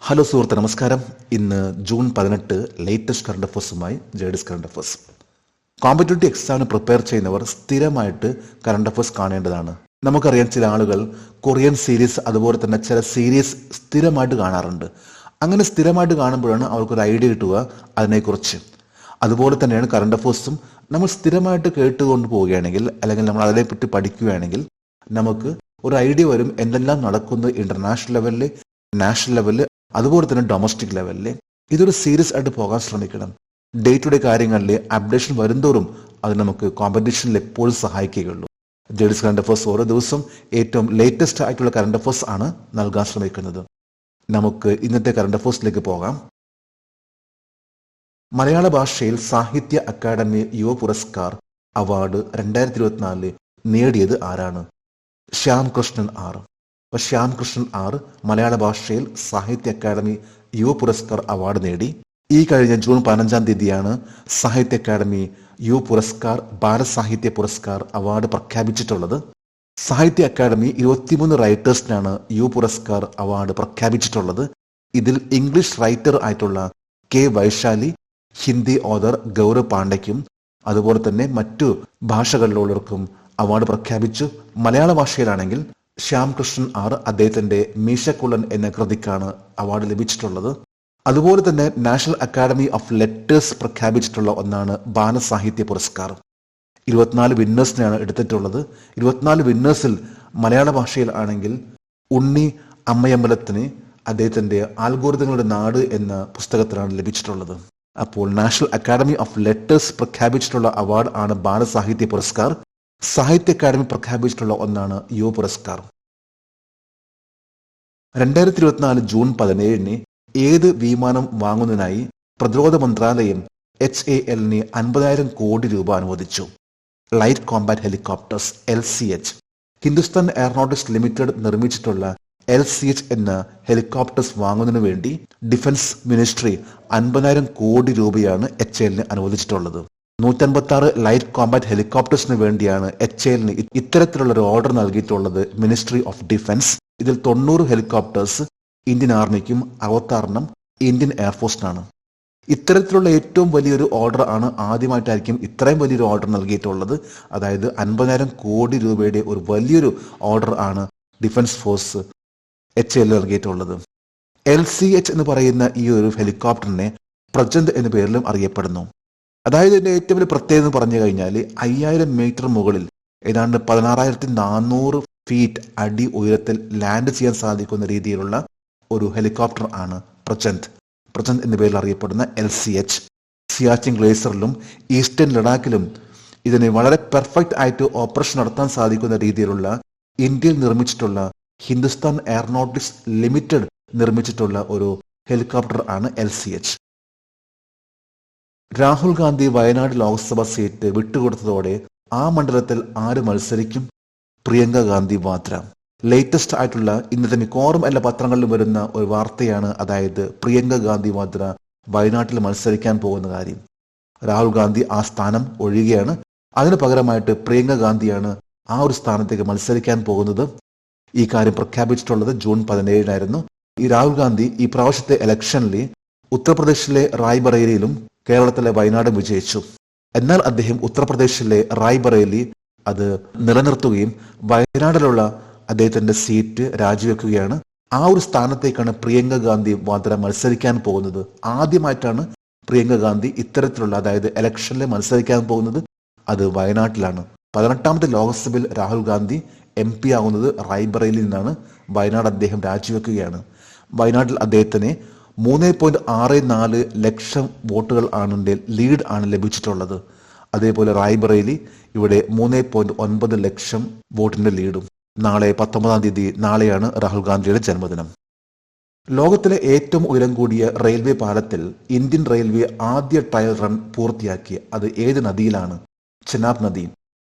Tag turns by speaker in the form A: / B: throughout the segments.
A: Hello സുഹൃത്ത്, നമസ്കാരം. ഇന്ന് ജൂൺ 18, ലേറ്റസ്റ്റ് കറണ്ട് അഫേഴ്സുമായി ജേഡിസ് കറണ്ട് അഫേഴ്സ്. കോമ്പറ്റേറ്റീവ് എക്സാമിന് പ്രിപ്പയർ ചെയ്യുന്നവർ സ്ഥിരമായിട്ട് കറണ്ട് അഫേഴ്സ് കാണേണ്ടതാണ്. നമുക്കറിയാം, ചില ആളുകൾ കൊറിയൻ സീരീസ് അതുപോലെ തന്നെ ചില സീരീസ് സ്ഥിരമായിട്ട് കാണാറുണ്ട്. അങ്ങനെ സ്ഥിരമായിട്ട് കാണുമ്പോഴാണ് അവർക്കൊരു ഐഡിയ കിട്ടുക അതിനെക്കുറിച്ച്. അതുപോലെ തന്നെയാണ് കറണ്ട് അഫേഴ്സും. നമ്മൾ സ്ഥിരമായിട്ട് കേട്ടുകൊണ്ട് പോവുകയാണെങ്കിൽ അല്ലെങ്കിൽ നമ്മൾ അതിനെപ്പറ്റി പഠിക്കുകയാണെങ്കിൽ നമുക്ക് ഒരു ഐഡിയ വരും എന്തെല്ലാം നടക്കുന്നത് ഇന്റർനാഷണൽ ലെവലിൽ, നാഷണൽ ലെവലിൽ, അതുപോലെ തന്നെ ഡൊമസ്റ്റിക് ലെവലിൽ. ഇതൊരു സീരിയസ് ആയിട്ട് പോകാൻ ശ്രമിക്കണം. ഡേ ടു ഡേ കാര്യങ്ങളിൽ അപ്ഡേഷൻ വരുന്തോറും അത് നമുക്ക് കോമ്പറ്റീഷനിൽ എപ്പോഴും സഹായിക്കുകയുള്ളൂ. ജേഡിസ് കറണ്ട് അഫേഴ്സ് ഓരോ ദിവസം ഏറ്റവും ലേറ്റസ്റ്റ് ആയിട്ടുള്ള കറണ്ട് അഫേഴ്സ് ആണ് നൽകാൻ ശ്രമിക്കുന്നത്. നമുക്ക് ഇന്നത്തെ കറണ്ട് അഫേഴ്സിലേക്ക് പോകാം. മലയാള ഭാഷയിൽ സാഹിത്യ അക്കാദമി യുവ പുരസ്കാർ അവാർഡ് 2024 നേടിയത് ആരാണ്? ശ്യാം കൃഷ്ണൻ ആർ. ശ്യാം കൃഷ്ണൻ ആർ മലയാള ഭാഷയിൽ സാഹിത്യ അക്കാദമി യുവ പുരസ്കാർ അവാർഡ് നേടി. ഈ കഴിഞ്ഞ ജൂൺ 15 തീയതിയാണ് സാഹിത്യ അക്കാദമി യുവ പുരസ്കാർ ഭാരത് സാഹിത്യ പുരസ്കാർ അവാർഡ് പ്രഖ്യാപിച്ചിട്ടുള്ളത്. സാഹിത്യ അക്കാദമി 23 റൈറ്റേഴ്സിനാണ് യുവ പുരസ്കാർ അവാർഡ് പ്രഖ്യാപിച്ചിട്ടുള്ളത്. ഇതിൽ ഇംഗ്ലീഷ് റൈറ്റർ ആയിട്ടുള്ള കെ വൈശാലി, ഹിന്ദി ഓതർ ഗൗരവ് പാണ്ഡയ്ക്കും അതുപോലെ തന്നെ മറ്റു ഭാഷകളിലുള്ളവർക്കും അവാർഡ് പ്രഖ്യാപിച്ചു. മലയാള ഭാഷയിലാണെങ്കിൽ ശ്യാം കൃഷ്ണൻ ആർ അദ്ദേഹത്തിന്റെ മീശക്കുള്ളൻ എന്ന കൃതിക്കാണ് അവാർഡ് ലഭിച്ചിട്ടുള്ളത്. അതുപോലെ തന്നെ നാഷണൽ അക്കാദമി ഓഫ് ലെറ്റേഴ്സ് പ്രഖ്യാപിച്ചിട്ടുള്ള ഒന്നാണ് ബാലസാഹിത്യ പുരസ്കാർ. 24 വിന്നേഴ്സിനെയാണ് എടുത്തിട്ടുള്ളത്. 24 വിന്നേഴ്സിൽ മലയാള ഭാഷയിൽ ആണെങ്കിൽ ഉണ്ണി അമ്മയമ്പലത്തിന് അദ്ദേഹത്തിന്റെ ആൽഗോരിതങ്ങളുടെ നാട് എന്ന പുസ്തകത്തിനാണ് ലഭിച്ചിട്ടുള്ളത്. അപ്പോൾ നാഷണൽ അക്കാദമി ഓഫ് ലെറ്റേഴ്സ് പ്രഖ്യാപിച്ചിട്ടുള്ള അവാർഡ് ആണ് ബാലസാഹിത്യ പുരസ്കാർ. സാഹിത്യ അക്കാദമി പ്രഖ്യാപിച്ചിട്ടുള്ള ഒന്നാണ് യുവ പുരസ്കാർ. 2024 ജൂൺ 17 ഏത് വിമാനം വാങ്ങുന്നതിനായി പ്രതിരോധ മന്ത്രാലയം HALന് 50,000 കോടി രൂപ അനുവദിച്ചു? Light combat helicopters LCH. Hindustan aeronautics limited നിർമ്മിച്ചിട്ടുള്ള LCH എന്ന ഹെലികോപ്റ്റേഴ്സ് വാങ്ങുന്നതിനു വേണ്ടി ഡിഫൻസ് മിനിസ്ട്രി 50,000 കോടി രൂപയാണ് HALന് അനുവദിച്ചിട്ടുള്ളത്. 156 ലൈറ്റ് കോമ്പാറ്റ് ഹെലികോപ്റ്റേഴ്സിന് വേണ്ടിയാണ് HALന് ഇത്തരത്തിലുള്ള ഒരു ഓർഡർ നൽകിയിട്ടുള്ളത് മിനിസ്ട്രി ഓഫ് ഡിഫൻസ്. ഇതിൽ 90 ഹെലികോപ്റ്റേഴ്സ് ഇന്ത്യൻ ആർമിക്കും 66 ഇന്ത്യൻ എയർഫോഴ്സിനാണ്. ഇത്തരത്തിലുള്ള ഏറ്റവും വലിയൊരു ഓർഡർ ആണ്. ആദ്യമായിട്ടായിരിക്കും ഇത്രയും വലിയൊരു ഓർഡർ നൽകിയിട്ടുള്ളത്. അതായത് 50,000 കോടി രൂപയുടെ ഒരു വലിയൊരു ഓർഡർ ആണ് ഡിഫൻസ് ഫോഴ്സ് HAL നൽകിയിട്ടുള്ളത്. LCH എന്ന് പറയുന്ന ഈ ഒരു ഹെലികോപ്റ്ററിനെ പ്രചണ്ഡ് എന്ന പേരിലും അറിയപ്പെടുന്നു. അതായത് ഇതിന്റെ ഏറ്റവും വലിയ പ്രത്യേകത എന്ന് പറഞ്ഞു കഴിഞ്ഞാൽ 5000 മീറ്റർ മുകളിൽ ഏതാണ്ട് 16,400 ഫീറ്റ് അടി ഉയരത്തിൽ ലാൻഡ് ചെയ്യാൻ സാധിക്കുന്ന രീതിയിലുള്ള ഒരു ഹെലികോപ്റ്റർ ആണ് പ്രചണ്ഡ് എന്ന പേരിൽ അറിയപ്പെടുന്ന LCH. സിയാച്ചിൻ ഗ്ലേസറിലും ഈസ്റ്റേൺ ലഡാക്കിലും ഇതിന് വളരെ പെർഫെക്റ്റ് ആയിട്ട് ഓപ്പറേഷൻ നടത്താൻ സാധിക്കുന്ന രീതിയിലുള്ള ഇന്ത്യയിൽ നിർമ്മിച്ചിട്ടുള്ള ഹിന്ദുസ്ഥാൻ എയറോനോട്ടിക്സ് ലിമിറ്റഡ് നിർമ്മിച്ചിട്ടുള്ള ഒരു ഹെലികോപ്റ്റർ ആണ് LCH. രാഹുൽ ഗാന്ധി വയനാട് ലോക്സഭ സീറ്റ് വിട്ടുകൊടുത്തതോടെ ആ മണ്ഡലത്തിൽ ആര് മത്സരിക്കും? പ്രിയങ്ക ഗാന്ധി വാദ്ര. ലേറ്റസ്റ്റ് ആയിട്ടുള്ള ഇന്നത്തെ മിക്കവാറും എല്ലാ പത്രങ്ങളിലും വരുന്ന ഒരു വാർത്തയാണ്. അതായത് പ്രിയങ്ക ഗാന്ധി വാദ്ര വയനാട്ടിൽ മത്സരിക്കാൻ പോകുന്ന കാര്യം. രാഹുൽ ഗാന്ധി ആ സ്ഥാനം ഒഴിയുകയാണ്. അതിന് പകരമായിട്ട് പ്രിയങ്ക ഗാന്ധിയാണ് ആ ഒരു സ്ഥാനത്തേക്ക് മത്സരിക്കാൻ പോകുന്നത്. ഈ കാര്യം പ്രഖ്യാപിച്ചിട്ടുള്ളത് ജൂൺ 17 ഈ രാഹുൽ ഗാന്ധി ഈ പ്രാവശ്യത്തെ ഇലക്ഷനിൽ ഉത്തർപ്രദേശിലെ റായ്ബറേലിയിലും കേരളത്തിലെ വയനാടും വിജയിച്ചു. എന്നാൽ അദ്ദേഹം ഉത്തർപ്രദേശിലെ റായ്ബറേലി അത് നിലനിർത്തുകയും വയനാട്ടിലുള്ള അദ്ദേഹത്തിന്റെ സീറ്റ് രാജിവെക്കുകയാണ്. ആ ഒരു സ്ഥാനത്തേക്കാണ് പ്രിയങ്ക ഗാന്ധി വാദ്ര മത്സരിക്കാൻ പോകുന്നത്. ആദ്യമായിട്ടാണ് പ്രിയങ്ക ഗാന്ധി ഇത്തരത്തിലുള്ള അതായത് ഇലക്ഷനിൽ മത്സരിക്കാൻ പോകുന്നത്. അത് വയനാട്ടിലാണ്. 18ാമത്തെ ലോക്സഭയിൽ രാഹുൽ ഗാന്ധി MP ആകുന്നത് റായ്ബറേലിയിൽ നിന്നാണ്. വയനാട് അദ്ദേഹം രാജിവെക്കുകയാണ്. വയനാട്ടിൽ അദ്ദേഹത്തിന് 3.64 ലക്ഷം വോട്ടുകൾ ലീഡ് ആണ് ലഭിച്ചിട്ടുള്ളത്. അതേപോലെ റായ്ബറേലി ഇവിടെ 3.9 ലക്ഷം വോട്ടിന്റെ ലീഡും. നാളെ 19 തീയതി നാളെയാണ് രാഹുൽ ഗാന്ധിയുടെ ജന്മദിനം. ലോകത്തിലെ ഏറ്റവും ഉയരം കൂടിയ റെയിൽവേ പാലത്തിൽ ഇന്ത്യൻ റെയിൽവേ ആദ്യ ട്രയൽ റൺ പൂർത്തിയാക്കി. അത് ഏത് നദിയിലാണ്? ചെനാബ് നദി.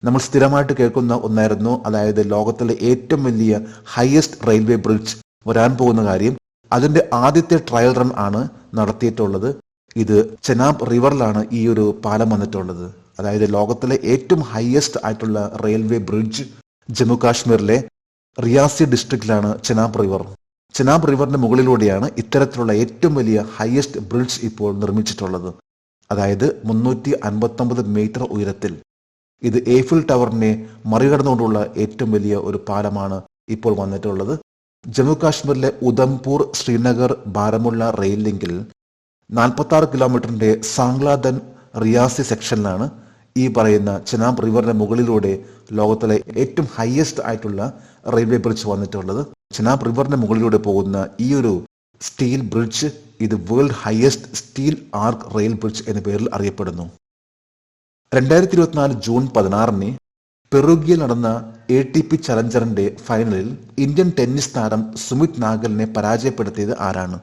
A: നമ്മൾ സ്ഥിരമായിട്ട് കേൾക്കുന്ന ഒന്നായിരുന്നു. അതായത് ലോകത്തിലെ ഏറ്റവും വലിയ ഹയസ്റ്റ് റെയിൽവേ ബ്രിഡ്ജ് വരാൻ പോകുന്ന കാര്യം. അതിന്റെ ആദ്യത്തെ ട്രയൽ റൺ ആണ് നടത്തിയിട്ടുള്ളത്. ഇത് ചെനാബ് റിവറിലാണ് ഈ ഒരു പാലം വന്നിട്ടുള്ളത്. അതായത് ലോകത്തിലെ ഏറ്റവും ഹയസ്റ്റ് ആയിട്ടുള്ള റെയിൽവേ ബ്രിഡ്ജ് ജമ്മു കാശ്മീരിലെ റിയാസി ഡിസ്ട്രിക്റ്റിലാണ് ചെനാബ് റിവർ. ചെനാബ് റിവറിന്റെ മുകളിലൂടെയാണ് ഇത്തരത്തിലുള്ള ഏറ്റവും വലിയ ഹയസ്റ്റ് ബ്രിഡ്ജ് ഇപ്പോൾ നിർമ്മിച്ചിട്ടുള്ളത്. അതായത് 359 മീറ്റർ ഉയരത്തിൽ. ഇത് ഏഫിൽ ടവറിനെ മറികടന്നുകൊണ്ടുള്ള ഏറ്റവും വലിയ ഒരു പാലമാണ് ഇപ്പോൾ വന്നിട്ടുള്ളത്. ജമ്മു കാശ്മീരിലെ ഉധംപൂർ, ശ്രീനഗർ, ബാരമുള്ള റെയിൽ ലിങ്കിൽ 46 കിലോമീറ്ററിന്റെ സാംഗ്ലാദൻ റിയാസി സെക്ഷനിലാണ് ഈ പറയുന്ന ചെനാബ് റിവറിന്റെ മുകളിലൂടെ ലോകത്തിലെ ഏറ്റവും ഹയസ്റ്റ് ആയിട്ടുള്ള റെയിൽവേ ബ്രിഡ്ജ് വന്നിട്ടുള്ളത്. ചെനാബ് റിവറിന്റെ മുകളിലൂടെ പോകുന്ന ഈ ഒരു സ്റ്റീൽ ബ്രിഡ്ജ് ഇത് വേൾഡ് ഹയസ്റ്റ് സ്റ്റീൽ ആർക്ക് റെയിൽ ബ്രിഡ്ജ് എന്ന പേരിൽ അറിയപ്പെടുന്നു. 2024 ജൂൺ 16 പെറുഗിയിൽ നടന്ന ATP ചലഞ്ചറിന്റെ ഫൈനലിൽ ഇന്ത്യൻ ടെന്നീസ് താരം സുമിത് നാഗലിനെ പരാജയപ്പെടുത്തിയത് ആരാണ്?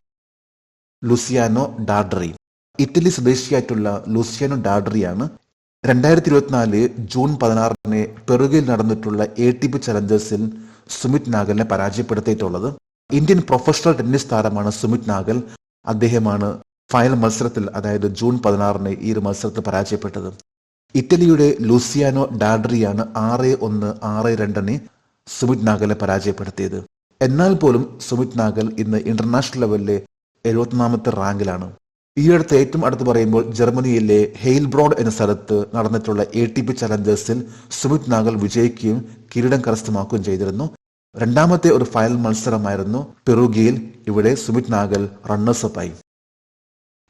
A: Luciano Dardari. ഇറ്റലി സ്വദേശിയായിട്ടുള്ള ലൂസിയാനോ ഡാർഡറിയാണ് 2024 ജൂൺ 16 പെറുഗിയിൽ നടന്നിട്ടുള്ള ATP ചലഞ്ചേഴ്സിൽ സുമിത് നാഗലിനെ പരാജയപ്പെടുത്തിയിട്ടുള്ളത്. ഇന്ത്യൻ പ്രൊഫഷണൽ ടെന്നീസ് താരമാണ് സുമിത് നാഗൽ. അദ്ദേഹമാണ് ഫൈനൽ മത്സരത്തിൽ, അതായത് ജൂൺ 16 ഈ ഒരു മത്സരത്തിൽ പരാജയപ്പെട്ടത്. ഇറ്റലിയുടെ ലൂസിയാനോ ഡാർഡറിയാണ് 6-1, 6-2 സുമിത് നാഗലെ പരാജയപ്പെടുത്തിയത്. എന്നാൽ പോലും സുമിത് നാഗൽ ഇന്ന് ഇന്റർനാഷണൽ ലെവലിലെ 71ാമത്തെ റാങ്കിലാണ്. ഈ അടുത്ത് ഏറ്റവും അടുത്ത് പറയുമ്പോൾ ജർമ്മനിയിലെ ഹെയിൽബ്രോഡ് എന്ന സ്ഥലത്ത് നടന്നിട്ടുള്ള ATP ചലഞ്ചേഴ്സിൽ സുമിത് നാഗൽ വിജയിക്കുകയും കിരീടം കരസ്ഥമാക്കുകയും ചെയ്തിരുന്നു. രണ്ടാമത്തെ ഒരു ഫൈനൽ മത്സരമായിരുന്നു പെറുഗിയിൽ. ഇവിടെ സുമിത് നാഗൽ റണ്ണേഴ്സപ്പായി.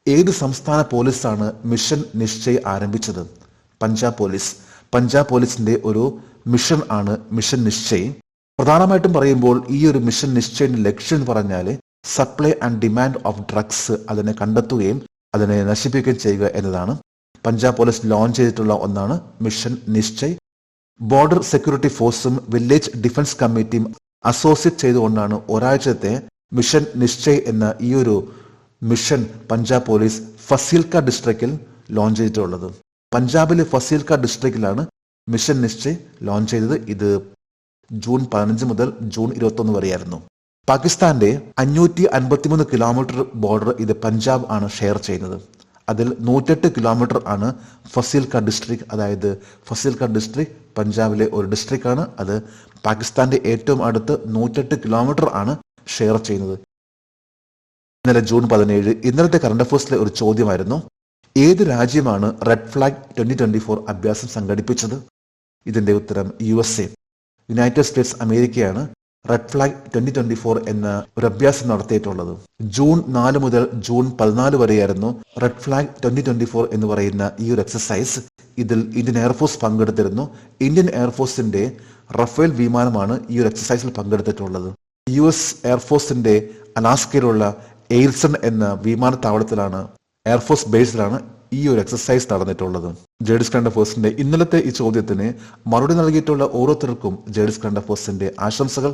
A: ഏത് സംസ്ഥാന പോലീസാണ് മിഷൻ നിശ്ചയ് ആരംഭിച്ചത്? പഞ്ചാബ് പോലീസ്. പഞ്ചാബ് പോലീസിന്റെ ഒരു മിഷൻ ആണ് മിഷൻ നിശ്ചയ്. പ്രധാനമായിട്ടും പറയുമ്പോൾ ഈ ഒരു മിഷൻ നിശ്ചയിന്റെ ലക്ഷ്യം എന്ന് പറഞ്ഞാൽ supply and demand of drugs അതിനെ കണ്ടെത്തുകയും അതിനെ നശിപ്പിക്കുകയും ചെയ്യുക എന്നതാണ്. പഞ്ചാബ് പോലീസ് ലോഞ്ച് ചെയ്തിട്ടുള്ള ഒന്നാണ് മിഷൻ നിശ്ചയ്. ബോർഡർ സെക്യൂരിറ്റി ഫോഴ്സും വില്ലേജ് ഡിഫൻസ് കമ്മിറ്റിയും അസോസിയേറ്റ് ചെയ്തുകൊണ്ടാണ് ഒരാഴ്ചത്തെ മിഷൻ നിശ്ചയ് എന്ന ഈ ഒരു മിഷൻ പഞ്ചാബ് പോലീസ് ഫസീൽക്ക ഡിസ്ട്രിക്റ്റിൽ ലോഞ്ച് ചെയ്തിട്ടുള്ളത്. പഞ്ചാബിലെ ഫസീൽക്ക ഡിസ്ട്രിക്റ്റിലാണ് മിഷൻ നിശ്ചയ് ലോഞ്ച് ചെയ്തത്. ഇത് ജൂൺ 15 മുതൽ ജൂൺ 21 വരെയായിരുന്നു. പാകിസ്ഥാന്റെ 553 കിലോമീറ്റർ ബോർഡർ ഇത് പഞ്ചാബ് ആണ് ഷെയർ ചെയ്യുന്നത്. അതിൽ 108 കിലോമീറ്റർ ആണ് ഫസീൽക്ക ഡിസ്ട്രിക്ട്. അതായത് ഫസീൽക്ക ഡിസ്ട്രിക്ട് പഞ്ചാബിലെ ഒരു ഡിസ്ട്രിക്ട് ആണ്. അത് പാകിസ്ഥാന്റെ ഏറ്റവും അടുത്ത് 108 കിലോമീറ്റർ ആണ് ഷെയർ ചെയ്യുന്നത്. ഇന്നലെ ജൂൺ 17 ഇന്നലത്തെ കറണ്ട് അഫയേഴ്സിലെ ഒരു ചോദ്യമായിരുന്നു, ഏത് രാജ്യമാണ് റെഡ് ഫ്ലാഗ് 2024 അഭ്യാസം സംഘടിപ്പിച്ചത്? ഇതിന്റെ ഉത്തരം USA, യുണൈറ്റഡ് സ്റ്റേറ്റ്സ് അമേരിക്കയാണ് റെഡ് ഫ്ലാഗ് 2024 എന്ന ഒരു അഭ്യാസം നടത്തിയിട്ടുള്ളത്. ജൂൺ 4 മുതൽ ജൂൺ 14 വരെയായിരുന്നു റെഡ് ഫ്ലാഗ് 2024 എന്ന് പറയുന്ന ഈ ഒരു എക്സസൈസ്. ഇതിൽ ഇന്ത്യൻ എയർഫോഴ്സ് പങ്കെടുത്തിരുന്നു. ഇന്ത്യൻ എയർഫോഴ്സിന്റെ റഫേൽ വിമാനമാണ് ഈ ഒരു എക്സസൈസിൽ പങ്കെടുത്തിട്ടുള്ളത്. US എയർഫോഴ്സിന്റെ അലാസ്കയിലുള്ള എയിൽസൺ എന്ന വിമാനത്താവളത്തിലാണ്, എയർഫോഴ്സ് ബേസിലാണ് ഈ ഒരു എക്സസൈസ് നടന്നിട്ടുള്ളത്. ജേഡിസ് കറണ്ട് അഫയേഴ്സിന്റെ ഇന്നലത്തെ ഈ ചോദ്യത്തിന് മറുപടി നൽകിയിട്ടുള്ള ഓരോരുത്തർക്കും ജേഡിസ് കറണ്ട് അഫയേഴ്സിന്റെ ആശംസകൾ.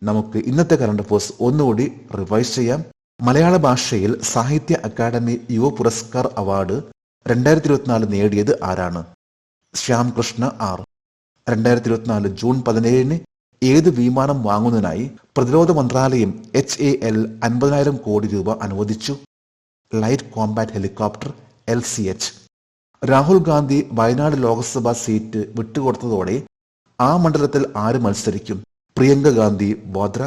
A: നമുക്ക് ഇന്നത്തെ കറണ്ട് അഫയേഴ്സ് ഒന്നുകൂടി റിവൈസ് ചെയ്യാം. മലയാള ഭാഷയിൽ സാഹിത്യ അക്കാദമി യുവ പുരസ്കാർ അവാർഡ് 2024 നേടിയത് ആരാണ്? ശ്യാം കൃഷ്ണ R. 2024 ജൂൺ 17 ഏത് വിമാനം വാങ്ങുന്നതിനായി പ്രതിരോധ മന്ത്രാലയം HAL 50,000 കോടി രൂപ അനുവദിച്ചു? Light combat helicopter LCH. Rahul Gandhi Wayanad Lok Sabha seat വിട്ടുകൊടുത്തതോടെ ആ മണ്ഡലത്തിൽ ആര് മത്സരിക്കും? പ്രിയങ്ക ഗാന്ധി വാദ്ര.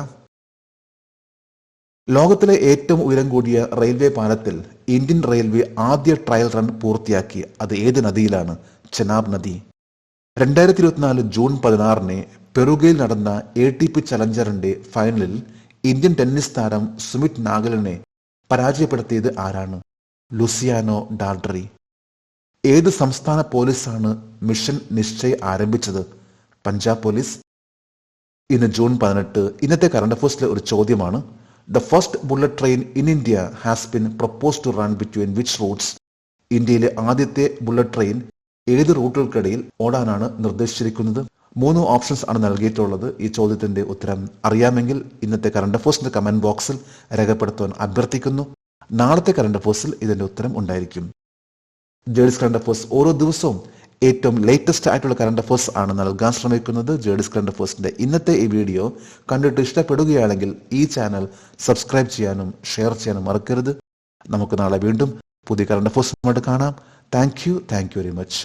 A: ലോകത്തിലെ ഏറ്റവും ഉയരം കൂടിയ റെയിൽവേ പാലത്തിൽ ഇന്ത്യൻ റെയിൽവേ ആദ്യ ട്രയൽ റൺ പൂർത്തിയാക്കി. അത് ഏത് നദിയിലാണ്? ചെനാബ് നദി. 2024 ജൂൺ 16 പെറുഗയിൽ നടന്ന ATP ചലഞ്ചറിന്റെ ഫൈനലിൽ ഇന്ത്യൻ ടെന്നീസ് താരം സുമിത് നാഗലിനെ പരാജയപ്പെടുത്തിയത് ആരാണ്? ലൂസിയാനോ ഡാർഡറി. ഏത് സംസ്ഥാന പോലീസാണ് മിഷൻ നിശ്ചയ് ആരംഭിച്ചത്? പഞ്ചാബ് പോലീസ്. ഇന്ന് ജൂൺ 18 ഇന്നത്തെ കറണ്ട് അഫയേഴ്സിലെ ഒരു ചോദ്യമാണ്, the first bullet train in India has been propose to run between which routes? ഇന്ത്യയിലെ ആദ്യത്തെ ബുള്ളറ്റ് ട്രെയിൻ ഏത് റൂട്ടുകൾക്കിടയിൽ ഓടാനാണ് നിർദ്ദേശിച്ചിരിക്കുന്നത്? 3 ഓപ്ഷൻസ് ആണ് നൽകിയിട്ടുള്ളത്. ഈ ചോദ്യത്തിന്റെ ഉത്തരം അറിയാമെങ്കിൽ ഇന്നത്തെ കറണ്ട് അഫയേഴ്സിന്റെ കമന്റ് ബോക്സിൽ രേഖപ്പെടുത്താൻ അഭ്യർത്ഥിക്കുന്നു. നാളത്തെ കറണ്ട് അഫയേഴ്സിൽ ഇതിന്റെ ഉത്തരം ഉണ്ടായിരിക്കും. ജേഡിസ് കറണ്ട് അഫയേഴ്സ് ഓരോ ദിവസവും ഏറ്റവും ലേറ്റസ്റ്റ് ആയിട്ടുള്ള കറണ്ട് അഫയേഴ്സ് ആണ് നൽകാൻ ശ്രമിക്കുന്നത്. ജേഡിസ് കറണ്ട് അഫയേഴ്സിന്റെ ഇന്നത്തെ ഈ വീഡിയോ കണ്ടിട്ട് ഇഷ്ടപ്പെടുകയാണെങ്കിൽ ഈ ചാനൽ സബ്സ്ക്രൈബ് ചെയ്യാനും ഷെയർ ചെയ്യാനും മറക്കരുത്. നമുക്ക് നാളെ വീണ്ടും പുതിയ കറണ്ട് അഫയേഴ്സുമായിട്ട് കാണാം. Thank you very much.